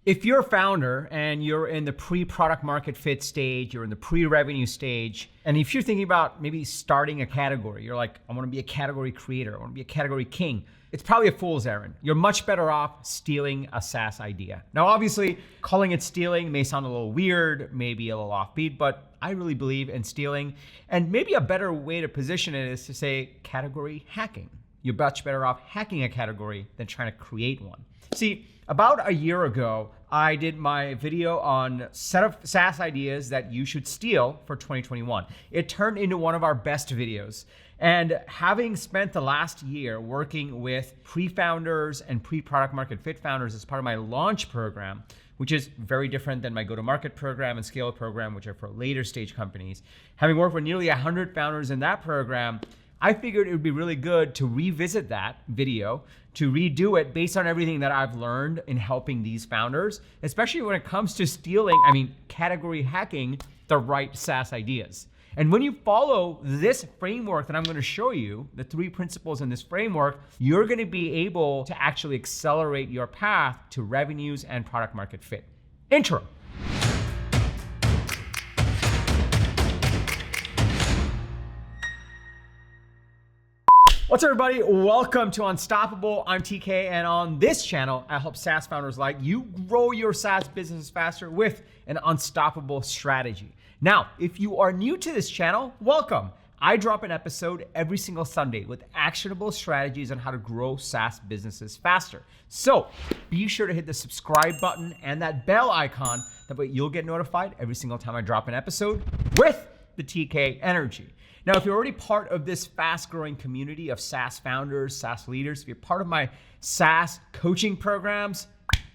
If you're a founder and you're in the pre-product market fit stage, you're in the pre-revenue stage, and if you're thinking about maybe starting a category, you're like, I want to be a category creator, I want to be a category king, it's probably a fool's errand. You're much better off stealing a SaaS idea. Now, obviously, calling it stealing may sound a little weird, maybe a little offbeat, but I really believe in stealing. And maybe a better way to position it is to say category hacking. You're much better off hacking a category than trying to create one. See, about a year ago, I did my video on set of SaaS ideas that you should steal for 2021. It turned into one of our best videos. And having spent the last year working with pre-founders and pre-product market fit founders as part of my launch program, which is very different than my go-to-market program and scale program, which are for later stage companies, having worked with nearly 100 founders in that program, I figured it would be really good to revisit that video, to redo it based on everything that I've learned in helping these founders, especially when it comes to stealing, category hacking the right SaaS ideas. And when you follow this framework that I'm going to show you, the 3 principles in this framework, you're going to be able to actually accelerate your path to revenues and product market fit. Intro. What's up, everybody? Welcome to Unstoppable. I'm TK, and on this channel, I help SaaS founders like you grow your SaaS business faster with an unstoppable strategy. Now, if you are new to this channel, welcome. I drop an episode every single Sunday with actionable strategies on how to grow SaaS businesses faster. So be sure to hit the subscribe button and that bell icon. That way you'll get notified every single time I drop an episode with the TK energy. Now, if you're already part of this fast-growing community of SaaS founders, SaaS leaders, if you're part of my SaaS coaching programs,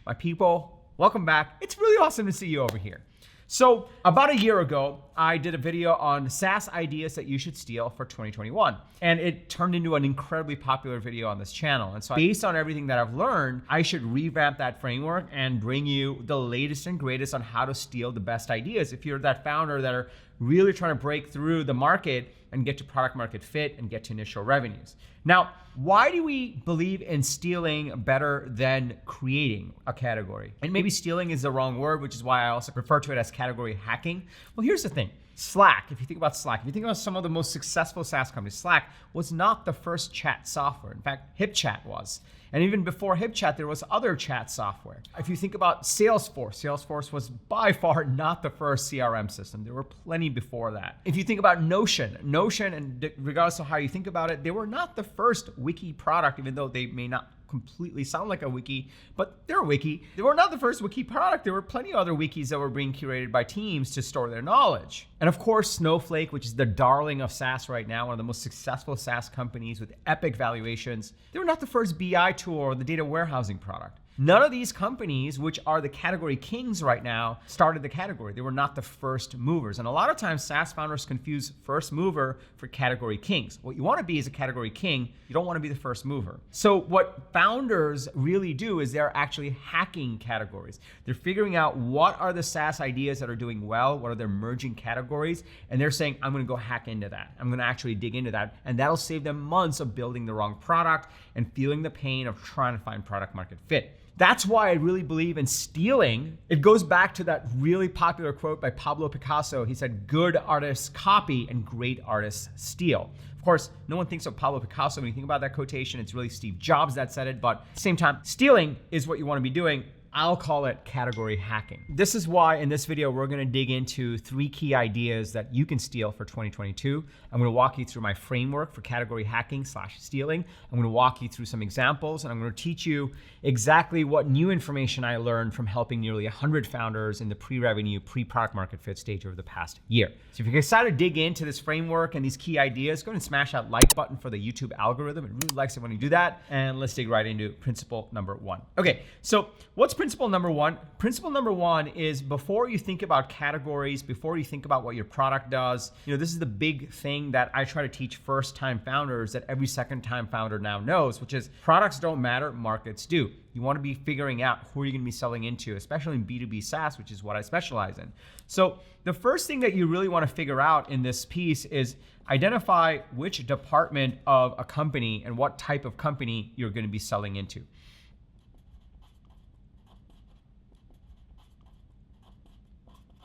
my people, welcome back. It's really awesome to see you over here. So about a year ago, I did a video on SaaS ideas that you should steal for 2021. And it turned into an incredibly popular video on this channel. And so based on everything that I've learned, I should revamp that framework and bring you the latest and greatest on how to steal the best ideas. If you're that founder that are really trying to break through the market and get to product market fit and get to initial revenues. Now, why do we believe in stealing better than creating a category? And maybe stealing is the wrong word, which is why I also refer to it as category hacking. Well, here's the thing. Slack, if you think about Slack, if you think about some of the most successful SaaS companies, Slack was not the first chat software. In fact, HipChat was. And even before HipChat, there was other chat software. If you think about Salesforce, Salesforce was by far not the first CRM system. There were plenty before that. If you think about Notion, and regardless of how you think about it, they were not the first wiki product, even though they may not completely sound like a wiki, but they're a wiki. They were not the first wiki product. There were plenty of other wikis that were being curated by teams to store their knowledge. And of course, Snowflake, which is the darling of SaaS right now, one of the most successful SaaS companies with epic valuations. They were not the first BI tool or the data warehousing product. None of these companies, which are the category kings right now, started the category. They were not the first movers. And a lot of times SaaS founders confuse first mover for category kings. What you want to be is a category king. You don't want to be the first mover. So what founders really do is they're actually hacking categories. They're figuring out what are the SaaS ideas that are doing well, what are their emerging categories, and they're saying, I'm going to go hack into that. I'm going to actually dig into that. And that'll save them months of building the wrong product and feeling the pain of trying to find product market fit. That's why I really believe in stealing. It goes back to that really popular quote by Pablo Picasso. He said, good artists copy and great artists steal. Of course, no one thinks of Pablo Picasso when you think about that quotation. It's really Steve Jobs that said it, but at the same time, stealing is what you want to be doing. I'll call it category hacking. This is why in this video, we're gonna dig into 3 key ideas that you can steal for 2022. I'm gonna walk you through my framework for category hacking / stealing. I'm gonna walk you through some examples, and I'm gonna teach you exactly what new information I learned from helping nearly 100 founders in the pre-revenue, pre-product market fit stage over the past year. So if you're excited to dig into this framework and these key ideas, go ahead and smash that like button for the YouTube algorithm. It really likes it when you do that. And let's dig right into principle number 1. Okay, so what's principle number 1? Principle number 1 is before you think about categories, before you think about what your product does, this is the big thing that I try to teach first-time founders that every second-time founder now knows, which is products don't matter, markets do. You want to be figuring out who you're going to be selling into, especially in B2B SaaS, which is what I specialize in. So the first thing that you really want to figure out in this piece is identify which department of a company and what type of company you're going to be selling into.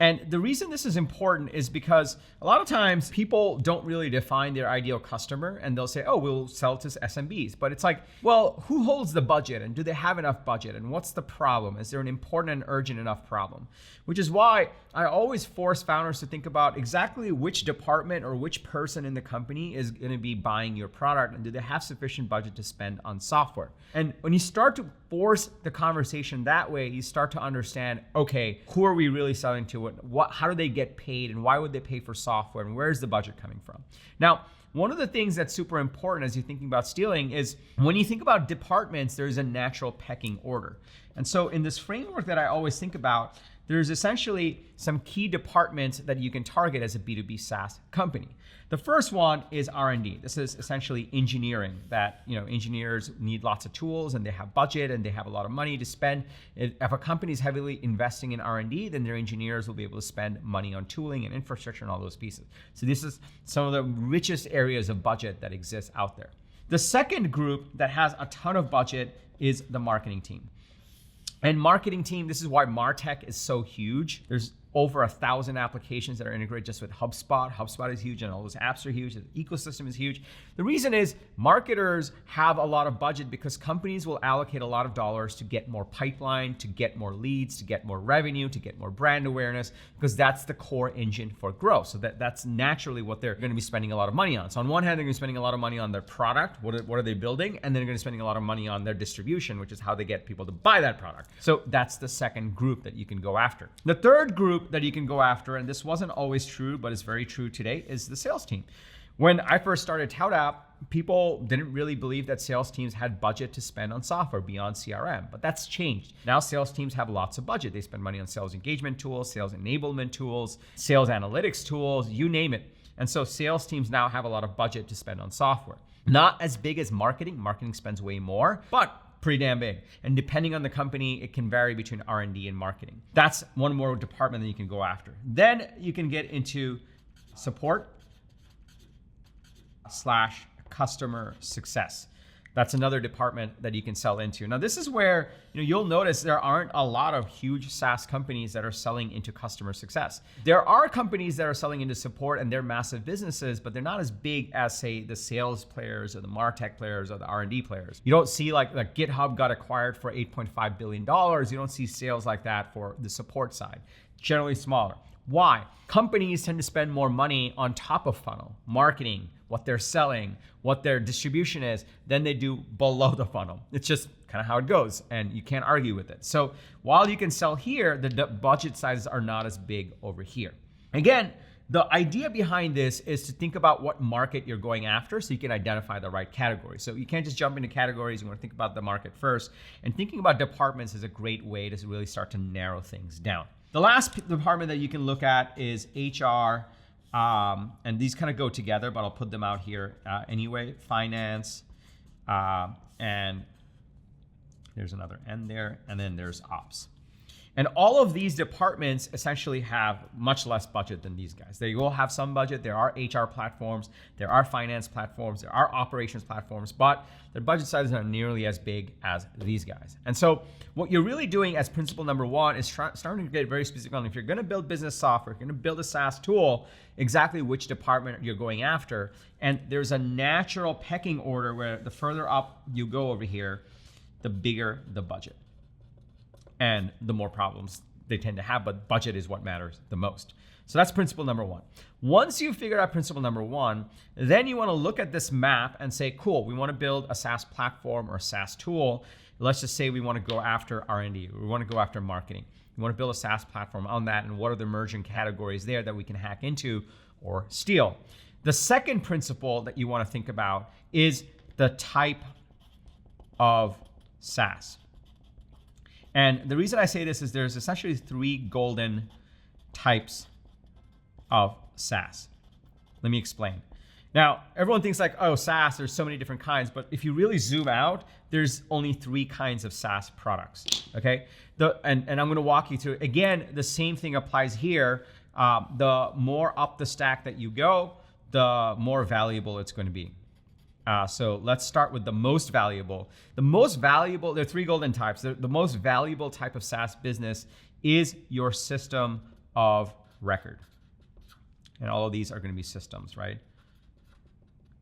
And the reason this is important is because a lot of times people don't really define their ideal customer and they'll say, oh, we'll sell to SMBs. But it's like, well, who holds the budget and do they have enough budget? And what's the problem? Is there an important and urgent enough problem? Which is why I always force founders to think about exactly which department or which person in the company is going to be buying your product and do they have sufficient budget to spend on software? And when you start to force the conversation that way, you start to understand, okay, who are we really selling to? How do they get paid and why would they pay for software and where's the budget coming from? Now, one of the things that's super important as you're thinking about stealing is when you think about departments, there's a natural pecking order. And so in this framework that I always think about, there's essentially some key departments that you can target as a B2B SaaS company. The first one is R&D. This is essentially engineering that, engineers need lots of tools and they have budget and they have a lot of money to spend. If a company is heavily investing in R&D, then their engineers will be able to spend money on tooling and infrastructure and all those pieces. So this is some of the richest areas of budget that exists out there. The second group that has a ton of budget is the marketing team. And marketing team, this is why MarTech is so huge. There's over 1,000 applications that are integrated just with HubSpot. HubSpot is huge and all those apps are huge. The ecosystem is huge. The reason is marketers have a lot of budget because companies will allocate a lot of dollars to get more pipeline, to get more leads, to get more revenue, to get more brand awareness, because that's the core engine for growth. So that's naturally what they're going to be spending a lot of money on. So on one hand, they're going to be spending a lot of money on their product. What are they building? And then they're going to be spending a lot of money on their distribution, which is how they get people to buy that product. So that's the second group that you can go after. The third group that you can go after, and this wasn't always true, but it's very true today, is the sales team. When I first started ToutApp, people didn't really believe that sales teams had budget to spend on software beyond CRM, but that's changed. Now sales teams have lots of budget. They spend money on sales engagement tools, sales enablement tools, sales analytics tools, you name it. And so sales teams now have a lot of budget to spend on software. Not as big as marketing. Marketing spends way more, but pretty damn big. And depending on the company, it can vary between R&D and marketing. That's one more department that you can go after. Then you can get into support / customer success. That's another department that you can sell into. Now, this is where you'll notice there aren't a lot of huge SaaS companies that are selling into customer success. There are companies that are selling into support and they're massive businesses, but they're not as big as, say, the sales players or the MarTech players or the R&D players. You don't see like GitHub got acquired for $8.5 billion. You don't see sales like that for the support side. Generally smaller. Why? Companies tend to spend more money on top of funnel, marketing, what they're selling, what their distribution is, than they do below the funnel. It's just kind of how it goes, and you can't argue with it. So while you can sell here, the budget sizes are not as big over here. Again, the idea behind this is to think about what market you're going after so you can identify the right category. So you can't just jump into categories. You want to think about the market first. And thinking about departments is a great way to really start to narrow things down. The last department that you can look at is HR. And these kind of go together, but I'll put them out here anyway. Finance, and there's another N there, and then there's ops. And all of these departments essentially have much less budget than these guys. They will have some budget. There are HR platforms, there are finance platforms, there are operations platforms, but their budget sizes are nearly as big as these guys. And so what you're really doing as principle number one is starting to get very specific on if you're going to build business software, if you're going to build a SaaS tool, exactly which department you're going after. And there's a natural pecking order where the further up you go over here, the bigger the budget. And the more problems they tend to have, but budget is what matters the most. So that's principle number one. Once you figure out principle number one, then you want to look at this map and say, cool, we want to build a SaaS platform or a SaaS tool. Let's just say we want to go after R&D. We want to go after marketing. We want to build a SaaS platform on that, and what are the emerging categories there that we can hack into or steal? The second principle that you want to think about is the type of SaaS. And the reason I say this is there's essentially 3 golden types of SaaS. Let me explain. Now, everyone thinks like, oh, SaaS, there's so many different kinds, but if you really zoom out, there's only 3 kinds of SaaS products, okay? And I'm gonna walk you through, again, the same thing applies here. The more up the stack that you go, the more valuable it's gonna be. So let's start with the most valuable. The most valuable, there are 3 golden types. The most valuable type of SaaS business is your system of record. And all of these are going to be systems, right?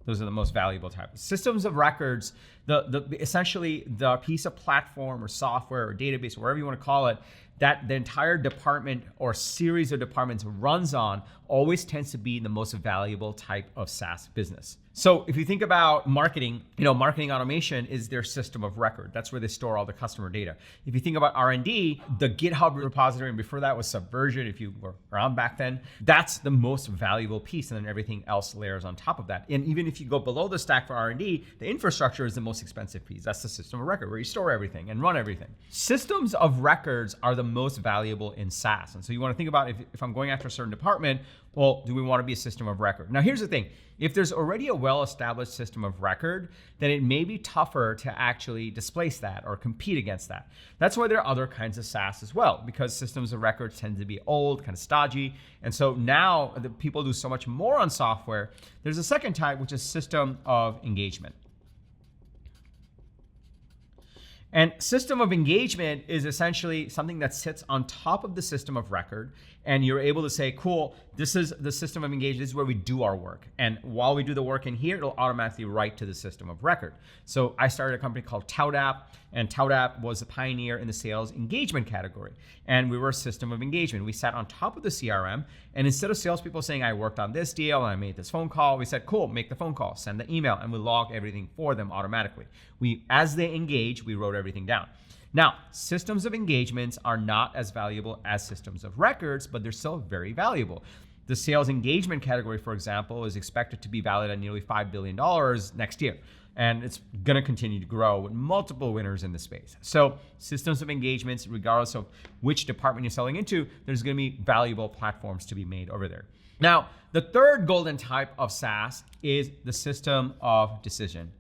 Those are the most valuable types. Systems of records, essentially the piece of platform or software or database or whatever you want to call it, that the entire department or series of departments runs on always tends to be the most valuable type of SaaS business. So if you think about marketing, marketing automation is their system of record. That's where they store all the customer data. If you think about R&D, the GitHub repository, and before that was Subversion, if you were around back then, that's the most valuable piece, and then everything else layers on top of that. And even if you go below the stack for R&D, the infrastructure is the most expensive piece. That's the system of record where you store everything and run everything. Systems of records are the most valuable in SaaS. And so you want to think about if I'm going after a certain department, well, do we want to be a system of record? Now, here's the thing. If there's already a well-established system of record, then it may be tougher to actually displace that or compete against that. That's why there are other kinds of SaaS as well, because systems of record tend to be old, kind of stodgy. And so now the people do so much more on software. There's a second type, which is system of engagement. And system of engagement is essentially something that sits on top of the system of record, and you're able to say, cool, this is the system of engagement, this is where we do our work. And while we do the work in here, it'll automatically write to the system of record. So I started a company called ToutApp, and ToutApp was a pioneer in the sales engagement category. And we were a system of engagement. We sat on top of the CRM, and instead of salespeople saying, I worked on this deal and I made this phone call, we said, cool, make the phone call, send the email, and we log everything for them automatically. As they engage, we wrote everything down. Now, systems of engagements are not as valuable as systems of records, but they're still very valuable. The sales engagement category, for example, is expected to be valued at nearly $5 billion next year. And it's going to continue to grow with multiple winners in the space. So systems of engagements, regardless of which department you're selling into, there's going to be valuable platforms to be made over there. Now, the third golden type of SaaS is the system of decision.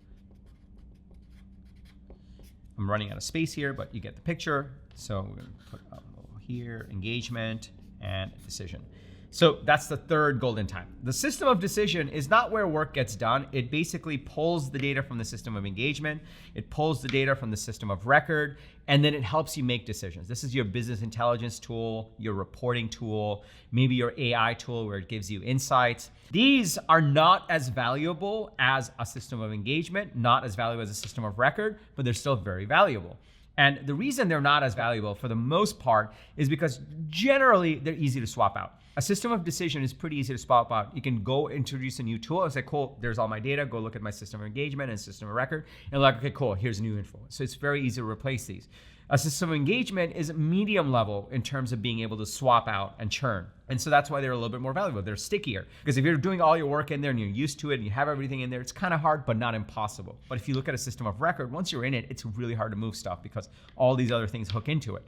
I'm running out of space here, but you get the picture. So we're going to put up here, engagement and decision. So that's the third golden type. The system of decision is not where work gets done. It basically pulls the data from the system of engagement. It pulls the data from the system of record, and then it helps you make decisions. This is your business intelligence tool, your reporting tool, maybe your AI tool where it gives you insights. These are not as valuable as a system of engagement, not as valuable as a system of record, but they're still very valuable. And the reason they're not as valuable for the most part is because generally they're easy to swap out. A system of decision is pretty easy to swap out. You can go introduce a new tool and say, cool, there's all my data. Go look at my system of engagement and system of record. And like, okay, cool, here's new info. So it's very easy to replace these. A system of engagement is medium level in terms of being able to swap out and churn. And so that's why they're a little bit more valuable. They're stickier. Because if you're doing all your work in there and you're used to it and you have everything in there, it's kind of hard, but not impossible. But if you look at a system of record, once you're in it, it's really hard to move stuff because all these other things hook into it.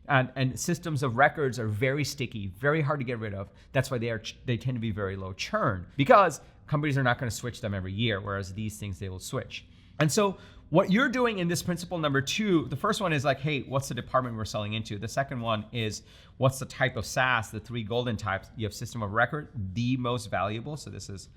And systems of records are very sticky, very hard to get rid of. That's why they tend to be very low churn because companies are not going to switch them every year, whereas these things they will switch. And so what you're doing in this principle number 2, the first one is like, hey, what's the department we're selling into? The second one is what's the type of SaaS, the 3 golden types. You have system of record, the most valuable. So this is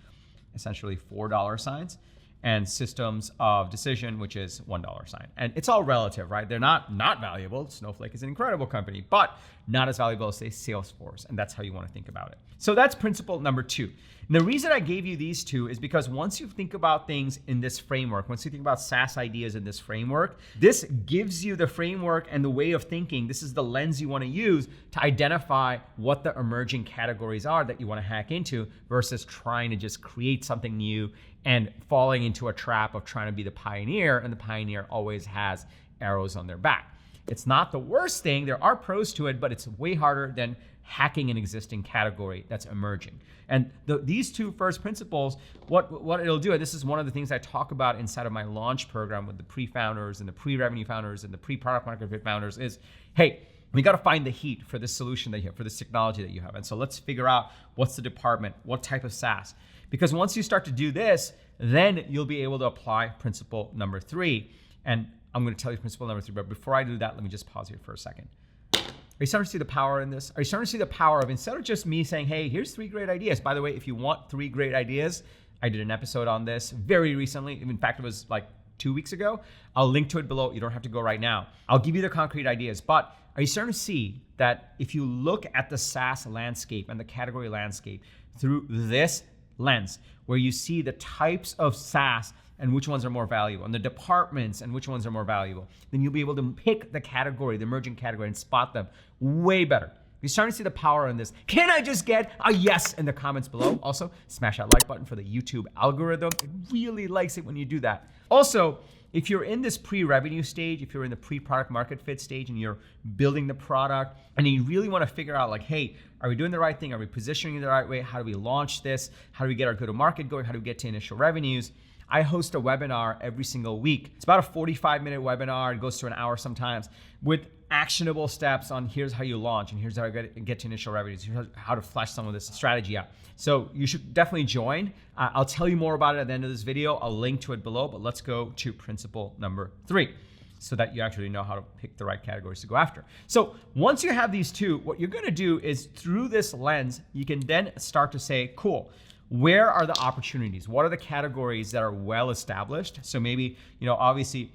essentially $4 signs. And systems of decision, which is $1 sign. And it's all relative, right? They're not valuable. Snowflake is an incredible company, but not as valuable as, say, Salesforce. And that's how you want to think about it. So that's principle number 2. And the reason I gave you these 2 is because once you think about things in this framework, once you think about SaaS ideas in this framework, this gives you the framework and the way of thinking. This is the lens you want to use to identify what the emerging categories are that you want to hack into versus trying to just create something new and falling into a trap of trying to be the pioneer, and the pioneer always has arrows on their back. It's not the worst thing. There are pros to it, but it's way harder than hacking an existing category that's emerging. And these 2 first principles, what it'll do, and this is one of the things I talk about inside of my launch program with the pre-founders and the pre-revenue founders and the pre-product market fit founders is, hey, we got to find the heat for this solution that you have, for this technology that you have. And so let's figure out what's the department, what type of SaaS. Because once you start to do this, then you'll be able to apply principle number 3. And I'm going to tell you principle number 3, but before I do that, let me just pause here for a second. Are you starting to see the power in this? Are you starting to see the power of, instead of just me saying, hey, here's 3 great ideas. By the way, if you want 3 great ideas, I did an episode on this very recently. In fact, it was like 2 weeks ago. I'll link to it below. You don't have to go right now. I'll give you the concrete ideas, but are you starting to see that if you look at the SaaS landscape and the category landscape through this lens, where you see the types of SaaS and which ones are more valuable, and the departments and which ones are more valuable, then you'll be able to pick the category, the emerging category, and spot them way better. You're starting to see the power in this. Can I just get a yes in the comments below? Also, smash that like button for the YouTube algorithm. It really likes it when you do that. Also, if you're in this pre-revenue stage, if you're in the pre-product market fit stage and you're building the product and you really want to figure out like, hey, are we doing the right thing? Are we positioning it the right way? How do we launch this? How do we get our go-to-market going? How do we get to initial revenues? I host a webinar every single week. It's about a 45-minute webinar. It goes to an hour sometimes with actionable steps on here's how you launch and here's how you get to initial revenues, here's how to flesh some of this strategy out. So you should definitely join. I'll tell you more about it at the end of this video. I'll link to it below, but let's go to principle number 3 so that you actually know how to pick the right categories to go after. So once you have these two, what you're gonna do is through this lens, you can then start to say, cool, where are the opportunities? What are the categories that are well established? So maybe, obviously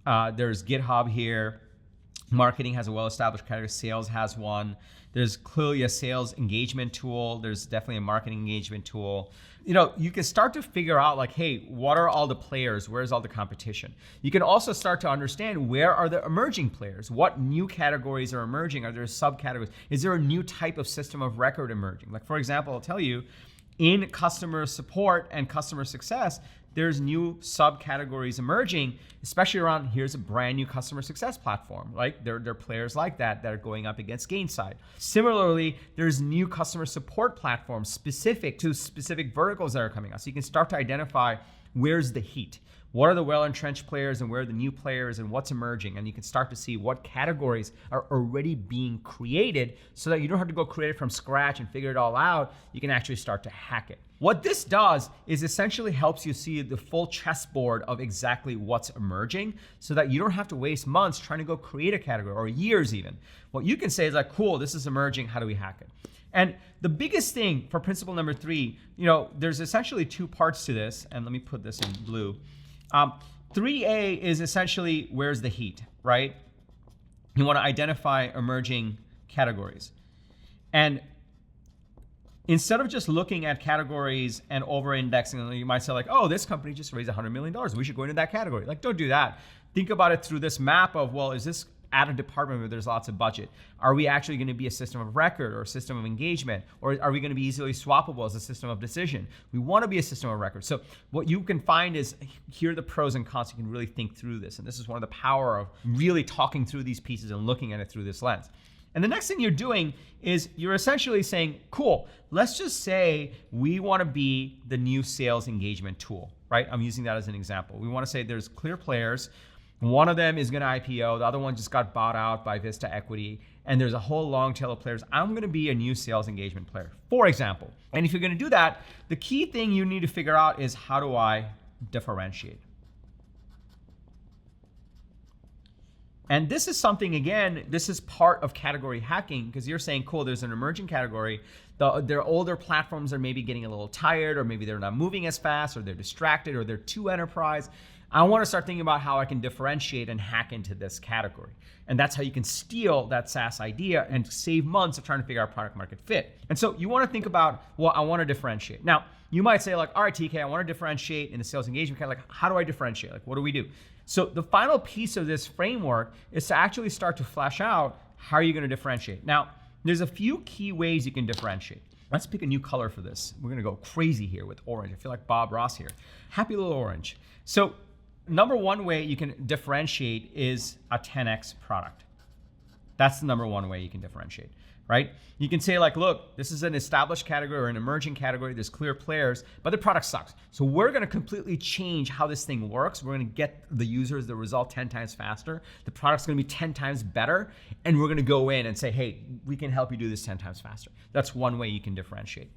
there's GitHub here. Marketing has a well-established category. Sales has one. There's clearly a sales engagement tool. There's definitely a marketing engagement tool. You can start to figure out like, hey, what are all the players? Where's all the competition? You can also start to understand where are the emerging players? What new categories are emerging? Are there subcategories? Is there a new type of system of record emerging? Like, for example, I'll tell you, in customer support and customer success, there's new subcategories emerging, especially around here's a brand new customer success platform, right? There are players like that are going up against Gainsight. Similarly, there's new customer support platforms specific to specific verticals that are coming out. So you can start to identify where's the heat. What are the well-entrenched players and where are the new players and what's emerging? And you can start to see what categories are already being created so that you don't have to go create it from scratch and figure it all out. You can actually start to hack it. What this does is essentially helps you see the full chessboard of exactly what's emerging so that you don't have to waste months trying to go create a category or years even. What you can say is like, cool, this is emerging, how do we hack it? And the biggest thing for principle number 3, there's essentially 2 parts to this, and let me put this in blue. 3A is essentially where's the heat, right? You want to identify emerging categories. And instead of just looking at categories and over-indexing, you might say like, oh, this company just raised $100 million. We should go into that category. Like, don't do that. Think about it through this map of, well, is this at a department where there's lots of budget? Are we actually going to be a system of record or a system of engagement? Or are we going to be easily swappable as a system of decision? We want to be a system of record. So what you can find is, here are the pros and cons. You can really think through this. And this is one of the power of really talking through these pieces and looking at it through this lens. And the next thing you're doing is you're essentially saying, cool, let's just say we want to be the new sales engagement tool, right? I'm using that as an example. We want to say there's clear players. One of them is going to IPO. The other one just got bought out by Vista Equity. And there's a whole long tail of players. I'm going to be a new sales engagement player, for example. And if you're going to do that, the key thing you need to figure out is, how do I differentiate? And this is something, again, this is part of category hacking, because you're saying, cool, there's an emerging category. Their older platforms are maybe getting a little tired, or maybe they're not moving as fast, or they're distracted, or they're too enterprise. I want to start thinking about how I can differentiate and hack into this category. And that's how you can steal that SaaS idea and save months of trying to figure out product market fit. And so you want to think about, well, I want to differentiate. Now, you might say like, all right, TK, I want to differentiate in the sales engagement. Like, how do I differentiate? Like, what do we do? So the final piece of this framework is to actually start to flesh out, how are you going to differentiate? Now, there's a few key ways you can differentiate. Let's pick a new color for this. We're going to go crazy here with orange. I feel like Bob Ross here. Happy little orange. So number one way you can differentiate is a 10x product. That's the number one way you can differentiate, right? You can say like, look, this is an established category or an emerging category. There's clear players, but the product sucks. So we're going to completely change how this thing works. We're going to get the users the result 10 times faster. The product's going to be 10 times better. And we're going to go in and say, hey, we can help you do this 10 times faster. That's one way you can differentiate.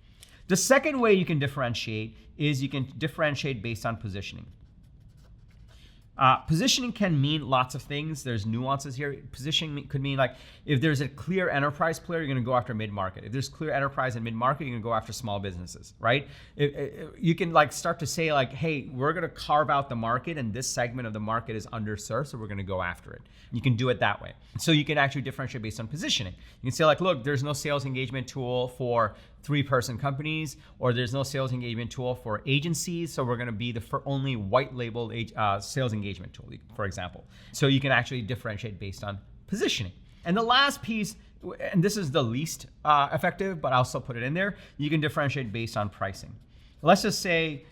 The second way you can differentiate is you can differentiate based on positioning. Positioning can mean lots of things. There's nuances here. Positioning could mean like if there's a clear enterprise player, you're going to go after mid-market. If there's clear enterprise and mid-market, you're going to go after small businesses, right? You can like start to say like, hey, we're going to carve out the market and this segment of the market is underserved, so we're going to go after it. You can do it that way. So you can actually differentiate based on positioning. You can say like, look, there's no sales engagement tool for 3-person companies, or there's no sales engagement tool for agencies. So we're going to be the only white labeled sales engagement tool, for example. So you can actually differentiate based on positioning. And the last piece, and this is the least effective, but I'll still put it in there, you can differentiate based on pricing. Let's just say,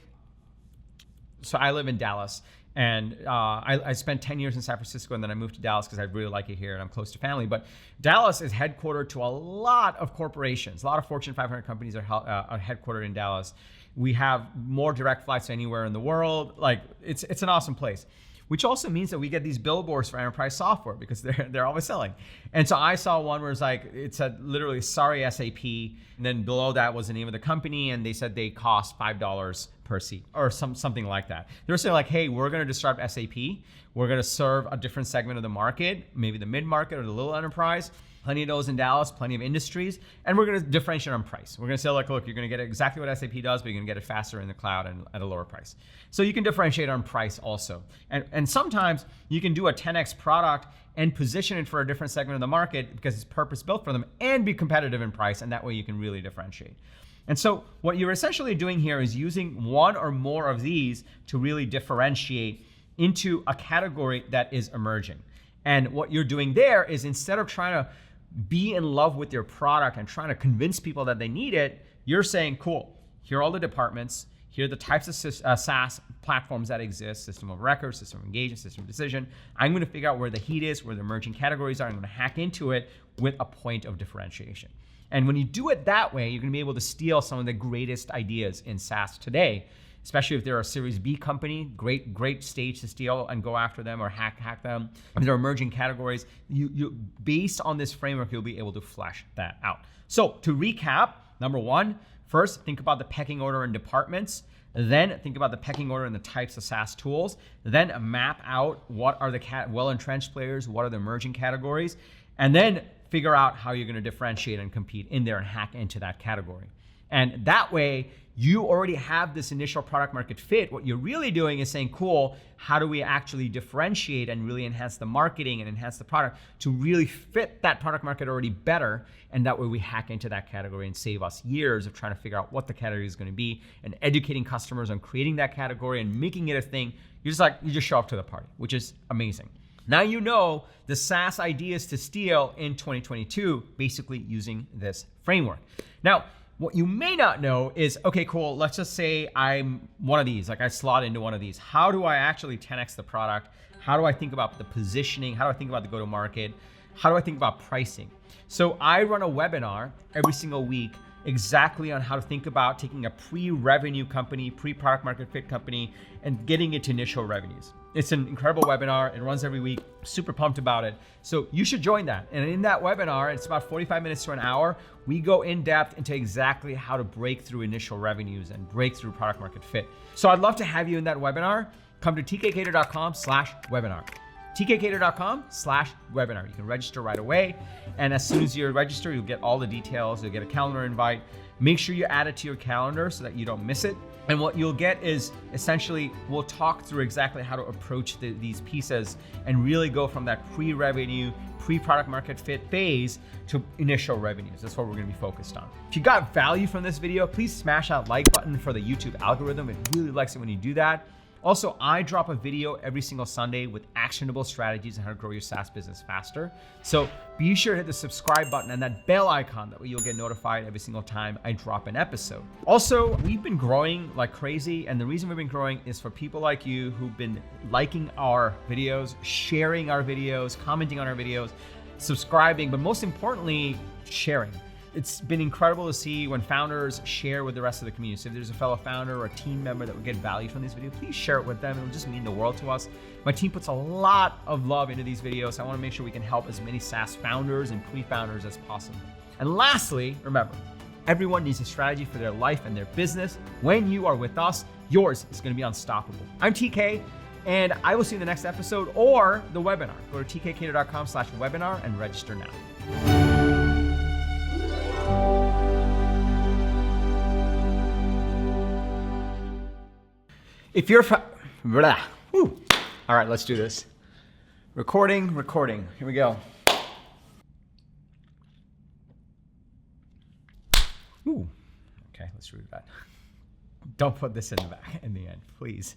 so I live in Dallas, and I spent 10 years in San Francisco, and then I moved to Dallas because I really like it here and I'm close to family. But Dallas is headquartered to a lot of corporations. A lot of Fortune 500 companies are headquartered in Dallas. We have more direct flights anywhere in the world. Like it's an awesome place, which also means that we get these billboards for enterprise software because they're always selling. And so I saw one where it said literally, sorry, SAP. And then below that was the name of the company. And they said they cost $5 per seat or something like that. They were saying like, hey, we're going to disrupt SAP. We're going to serve a different segment of the market, maybe the mid-market or the little enterprise. Plenty of those in Dallas, plenty of industries. And we're going to differentiate on price. We're going to say like, look, you're going to get exactly what SAP does, but you're going to get it faster in the cloud and at a lower price. So you can differentiate on price also. And sometimes you can do a 10x product and position it for a different segment of the market because it's purpose built for them and be competitive in price. And that way you can really differentiate. And so what you're essentially doing here is using one or more of these to really differentiate into a category that is emerging. And what you're doing there is instead of trying to be in love with your product and trying to convince people that they need it, you're saying, cool, here are all the departments, here are the types of SaaS platforms that exist, system of record, system of engagement, system of decision. I'm going to figure out where the heat is, where the emerging categories are. I'm going to hack into it with a point of differentiation. And when you do it that way, you're going to be able to steal some of the greatest ideas in SaaS today, especially if they're a Series B company, great stage to steal and go after them or hack them. If they're emerging categories, you based on this framework, you'll be able to flesh that out. So to recap, number one, first, think about the pecking order in departments. Then think about the pecking order and the types of SaaS tools. Then map out what are the well-entrenched players, what are the emerging categories, and then figure out how you're going to differentiate and compete in there and hack into that category. And that way, you already have this initial product market fit. What you're really doing is saying, cool, how do we actually differentiate and really enhance the marketing and enhance the product to really fit that product market already better? And that way we hack into that category and save us years of trying to figure out what the category is going to be and educating customers on creating that category and making it a thing. You just show up to the party, which is amazing. Now you know the SaaS ideas to steal in 2022, basically using this framework. Now, what you may not know is, okay, cool, let's just say I'm one of these, like I slot into one of these. How do I actually 10x the product? How do I think about the positioning? How do I think about the go-to-market? How do I think about pricing? So I run a webinar every single week exactly on how to think about taking a pre-revenue company, pre-product market fit company, and getting it to initial revenues. It's an incredible webinar. It runs every week. Super pumped about it. So you should join that. And in that webinar, it's about 45 minutes to an hour. We go in depth into exactly how to break through initial revenues and break through product market fit. So I'd love to have you in that webinar. Come to tkcater.com/webinar. tkcater.com/webinar. You can register right away. And as soon as you register, you'll get all the details. You'll get a calendar invite. Make sure you add it to your calendar so that you don't miss it. And what you'll get is essentially, we'll talk through exactly how to approach these pieces and really go from that pre-revenue, pre-product market fit phase to initial revenues. That's what we're gonna be focused on. If you got value from this video, please smash that like button for the YouTube algorithm. It really likes it when you do that. Also, I drop a video every single Sunday with actionable strategies on how to grow your SaaS business faster. So be sure to hit the subscribe button and that bell icon. That way you'll get notified every single time I drop an episode. Also, we've been growing like crazy. And the reason we've been growing is for people like you who've been liking our videos, sharing our videos, commenting on our videos, subscribing, but most importantly, sharing. It's been incredible to see when founders share with the rest of the community. So if there's a fellow founder or a team member that would get value from this video, please share it with them. It'll just mean the world to us. My team puts a lot of love into these videos. I want to make sure we can help as many SaaS founders and pre-founders as possible. And lastly, remember, everyone needs a strategy for their life and their business. When you are with us, yours is going to be unstoppable. I'm TK. And I will see you in the next episode or the webinar. Go to tkcater.com/webinar and register now. If you're All right, let's do this. Recording. Here we go. Ooh. Okay, let's read that. Don't put this in the end, please.